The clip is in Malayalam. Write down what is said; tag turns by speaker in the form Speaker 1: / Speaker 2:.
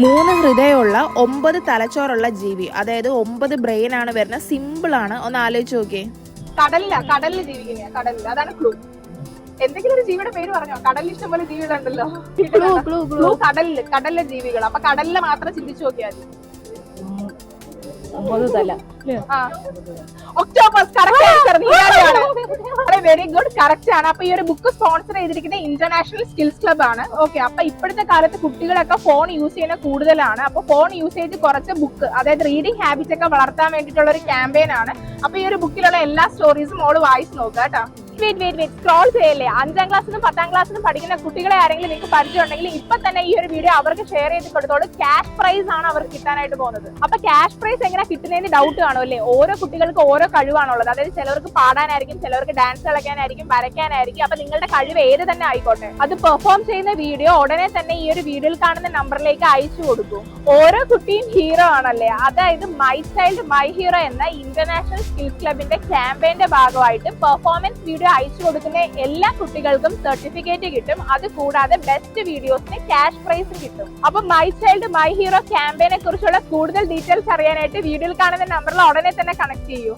Speaker 1: 3 ഹൃദയമുള്ള 9 തലച്ചോറുള്ള ജീവി, അതായത് 9 ബ്രെയിൻ ആണ് വരുന്നത്. സിമ്പിൾ ആണ്, ഒന്ന് ആലോചിച്ച് നോക്കിയേ.
Speaker 2: കടലിൽ ജീവിക്കുന്ന കടലിൽ, അതാണ് ക്ലൂ. എന്തെങ്കിലും ഒരു ജീവിയുടെ പേര് പറഞ്ഞോ. കടലിൽ ഇഷ്ടംപോലെ ജീവികളുണ്ടല്ലോ. കടലിലെ ജീവികൾ. അപ്പൊ കടലിലെ മാത്രം ചിന്തിച്ചു നോക്കിയാൽ ഒക്ടോപസ്. വെരി ഗുഡ്, കറക്റ്റ് ആണ്. അപ്പൊ ഈ ഒരു ബുക്ക് സ്പോൺസർ ചെയ്തിരിക്കുന്നത് ഇന്റർനാഷണൽ സ്കിൽസ് ക്ലബ് ആണ്. ഓക്കെ, അപ്പൊ ഇപ്പോഴത്തെ കാലത്ത് കുട്ടികളൊക്കെ ഫോൺ യൂസ് ചെയ്യുന്ന കൂടുതലാണ്. അപ്പൊ ഫോൺ യൂസേജ് കുറച്ച് ബുക്ക്, അതായത് റീഡിംഗ് ഹാബിറ്റ് ഒക്കെ വളർത്താൻ വേണ്ടിയിട്ടുള്ള ഒരു ക്യാമ്പയിൻ ആണ്. അപ്പൊ ഈ ഒരു ബുക്കിലുള്ള എല്ലാ സ്റ്റോറീസും മോള് വായിച്ചു നോക്കുക കേട്ടോ. വെയിറ്റ് സ്ക്രോൾ ചെയ്യല്ലേ. 5ാം ക്ലാസ്സിനും 10ാം ക്ലാസ്സിനും പഠിക്കുന്ന കുട്ടികളെ ആരെങ്കിലും നിങ്ങൾക്ക് പരിചയം ഉണ്ടെങ്കിൽ ഇപ്പൊ തന്നെ ഈ ഒരു വീഡിയോ അവർക്ക് ഷെയർ ചെയ്ത് കൊടുത്തോളൂ. ക്യാഷ് പ്രൈസ് ആണ് അവർക്ക് കിട്ടാനായിട്ട് പോകുന്നത്. അപ്പൊ ക്യാഷ് പ്രൈസ് എങ്ങനെ കിട്ടുന്നതിന് ഡൗട്ട് കാണുമല്ലേ. ഓരോ കുട്ടികൾക്ക് ഓരോ കഴിവാണുള്ളത്. അതായത് ചിലവർക്ക് പാടാനായിരിക്കും, ചിലവർക്ക് ഡാൻസ് കളിക്കാനായിരിക്കും, വരയ്ക്കാനായിരിക്കും. അപ്പൊ നിങ്ങളുടെ കഴിവ് ഏത് തന്നെ ആയിക്കോട്ടെ, അത് പെർഫോം ചെയ്യുന്ന വീഡിയോ ഉടനെ തന്നെ ഈ ഒരു വീഡിയോയിൽ കാണുന്ന നമ്പറിലേക്ക് അയച്ചു കൊടുക്കും. ഓരോ കുട്ടിയും ഹീറോ ആണല്ലേ. അതായത് മൈ ചൈൽഡ് മൈ ഹീറോ എന്ന ഇന്റർനാഷണൽ സ്കിൽസ് ക്ലബിന്റെ ക്യാമ്പയിന്റെ ഭാഗമായിട്ട് പെർഫോമൻസ് വീഡിയോ അയച്ചു കൊടുക്കുന്ന എല്ലാ കുട്ടികൾക്കും സർട്ടിഫിക്കറ്റ് കിട്ടും. അത് കൂടാതെ ബെസ്റ്റ് വീഡിയോസിന് ക്യാഷ് പ്രൈസും കിട്ടും. അപ്പൊ മൈ ചൈൽഡ് മൈ ഹീറോ ക്യാമ്പയിനെ കുറിച്ചുള്ള കൂടുതൽ ഡീറ്റെയിൽസ് അറിയാനായിട്ട് വീഡിയോയിൽ കാണുന്ന നമ്പറിൽ ഉടനെ തന്നെ കണക്ട് ചെയ്യൂ.